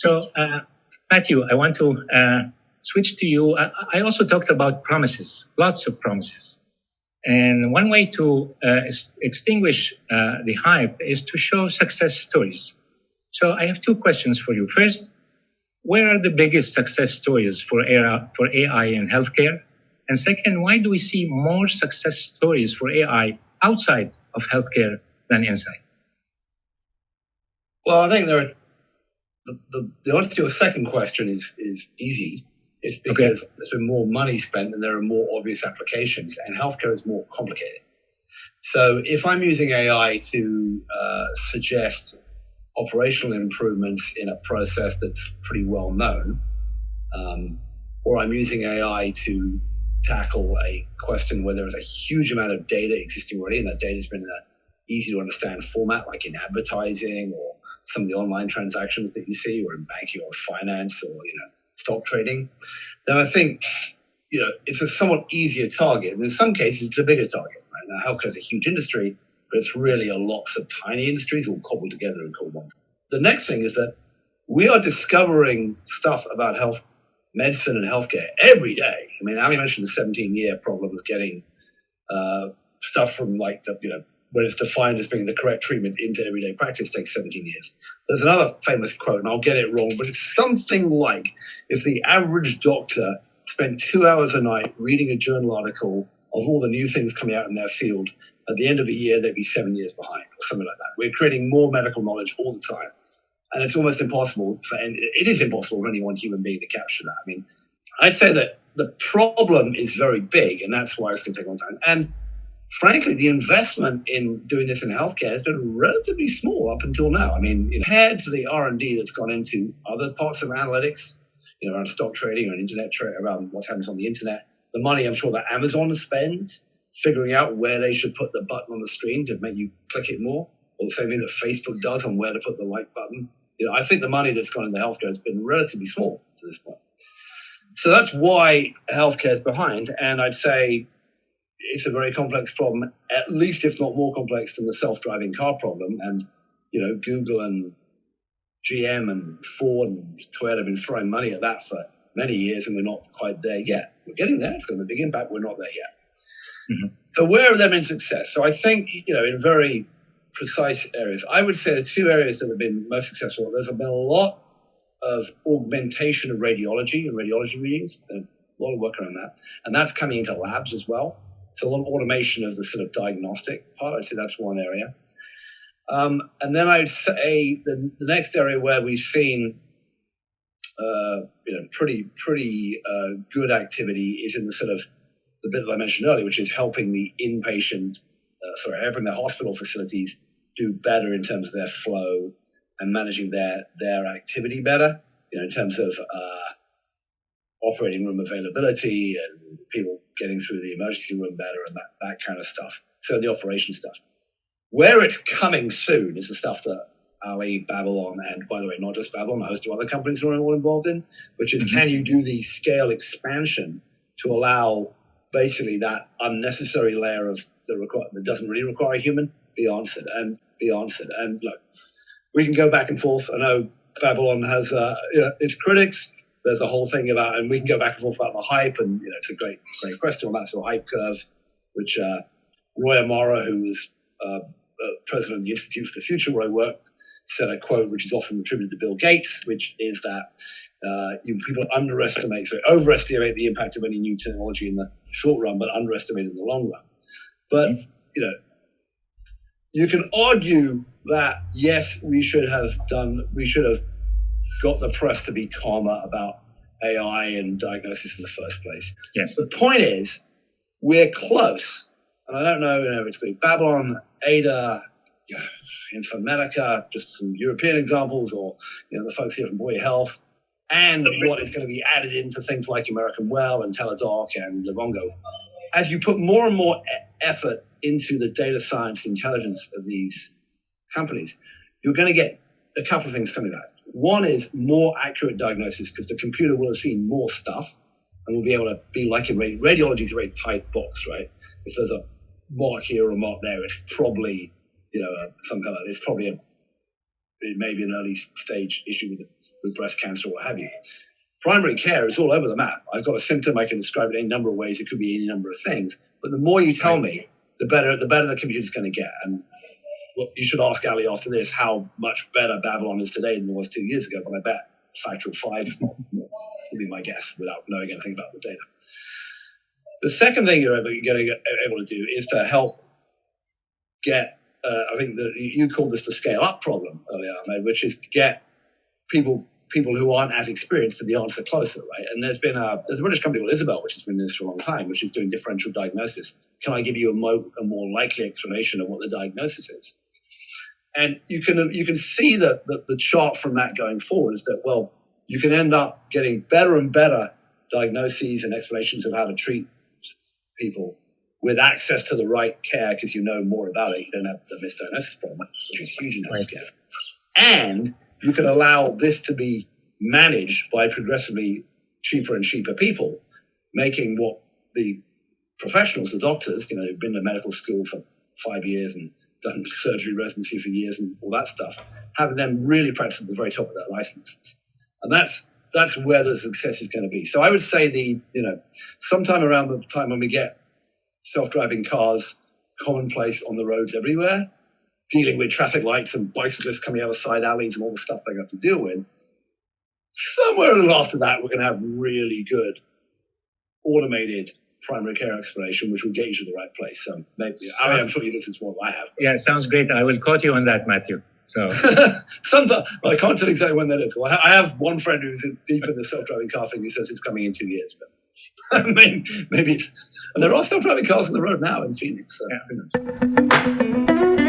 So, Matthew, I want to switch to you. I also talked about promises, lots of promises. And one way to extinguish the hype is to show success stories. So I have two questions for you. First, where are the biggest success stories for AI in healthcare? And second, why do we see more success stories for AI outside of healthcare than inside? Well, I think there are the answer to your second question is easy. It's because there's been more money spent and there are more obvious applications, and healthcare is more complicated. So if I'm using AI to suggest operational improvements in a process that's pretty well known, or I'm using AI to tackle a question where there is a huge amount of data existing already, and that data has been in an easy to understand format, like in advertising or some of the online transactions that you see, or in banking or finance or stock trading, then I think it's a somewhat easier target. And in some cases, it's a bigger target. Right? Now, healthcare is a huge industry, but it's really a lots of tiny industries all cobbled together and called one. The next thing is that we are discovering stuff about health, medicine, and healthcare every day. I mean, Ali mentioned the 17-year problem of getting stuff from when it's defined as being the correct treatment into everyday practice takes 17 years. There's another famous quote, and I'll get it wrong, but it's something like, if the average doctor spent 2 hours a night reading a journal article of all the new things coming out in their field, at the end of the year, they'd be 7 years behind, or something like that. We're creating more medical knowledge all the time. And it's almost impossible, it is impossible for any one human being to capture that. I mean, I'd say that the problem is very big, and that's why it's going to take a long time. And frankly, the investment in doing this in healthcare has been relatively small up until now. I mean, compared to the R&D that's gone into other parts of analytics, around stock trading or internet trading, around what's happening on the internet, the money I'm sure that Amazon spends figuring out where they should put the button on the screen to make you click it more, or the same thing that Facebook does on where to put the like button. I think the money that's gone into healthcare has been relatively small to this point. So that's why healthcare is behind. And I'd say it's a very complex problem, at least if not more complex than the self-driving car problem. And, Google and GM and Ford and Toyota have been throwing money at that for many years, and we're not quite there yet. We're getting there. It's going to be a big impact. We're not there yet. Mm-hmm. So where have there been success? So I think, in very precise areas, I would say the two areas that have been most successful, there's been a lot of augmentation of radiology and radiology readings, and a lot of work around that. And that's coming into labs as well. So a lot of automation of the sort of diagnostic part. I'd say that's one area. And then I'd say the next area where we've seen pretty good activity is in the sort of the bit that I mentioned earlier, which is helping the inpatient, helping the hospital facilities do better in terms of their flow and managing their activity better, in terms of operating room availability and people getting through the emergency room better and that kind of stuff. So the operation stuff. Where it's coming soon is the stuff that Ali, Babylon, and by the way, not just Babylon, a host of other companies are all involved in, which is can you do the scale expansion to allow basically that unnecessary layer of that doesn't really require a human be answered. And look, we can go back and forth. I know Babylon has its critics. There's a whole thing about, and we can go back and forth about the hype, and it's a great question on that sort of hype curve, which Roy Amara, who was president of the Institute for the Future, where I worked, said a quote which is often attributed to Bill Gates, which is that people overestimate the impact of any new technology in the short run, but underestimate it in the long run. But you can argue that yes, we should have got the press to be calmer about AI and diagnosis in the first place. Yes. The point is, we're close, and I don't know, it's going to be Babylon, Ada, Informatica, just some European examples, or the folks here from Boy Health, and what is going to be added into things like American Well and Teladoc and Livongo. As you put more and more effort into the data science intelligence of these companies, you're going to get a couple of things coming back. One is more accurate diagnosis, because the computer will have seen more stuff and will be able to be like in radiology is a very tight box, right? If there's a mark here or a mark there, it's probably, some kind of, it may be an early stage issue with with breast cancer or what have you. Primary care is all over the map. I've got a symptom, I can describe it in any number of ways. It could be any number of things. But the more you tell me, the better the computer's going to get. And well, you should ask Ali after this how much better Babylon is today than it was 2 years ago. But I bet a factor of 5, if not more, would be my guess without knowing anything about the data. The second thing you're able to do is to help get, I think you called this the scale up problem earlier, Ahmed, which is get people who aren't as experienced to the answer closer, right? And there's a British company called Isabel, which has been in this for a long time, which is doing differential diagnosis. Can I give you a more likely explanation of what the diagnosis is? And you can see that the chart from that going forward is that, well, you can end up getting better and better diagnoses and explanations of how to treat people with access to the right care because you know more about it. You don't have the misdiagnosis problem, which is huge in healthcare. And you can allow this to be managed by progressively cheaper and cheaper people, making what the professionals, the doctors, who've been to medical school for 5 years and done surgery residency for years and all that stuff, having them really practice at the very top of their licenses. And that's where the success is going to be. So I would say sometime around the time when we get self-driving cars commonplace on the roads everywhere, dealing with traffic lights and bicyclists coming out of side alleys and all the stuff they got to deal with, somewhere a little after that, we're going to have really good automated primary care explanation, which will get you to the right place. So maybe, I'm sure you looked at more than I have. Yeah, sounds great. I will quote you on that, Matthew. So sometimes I can't tell exactly when that is. Well, I have one friend who's deep in the self-driving car thing. He says it's coming in 2 years, but maybe it's. And there are self-driving cars on the road now in Phoenix. So, yeah.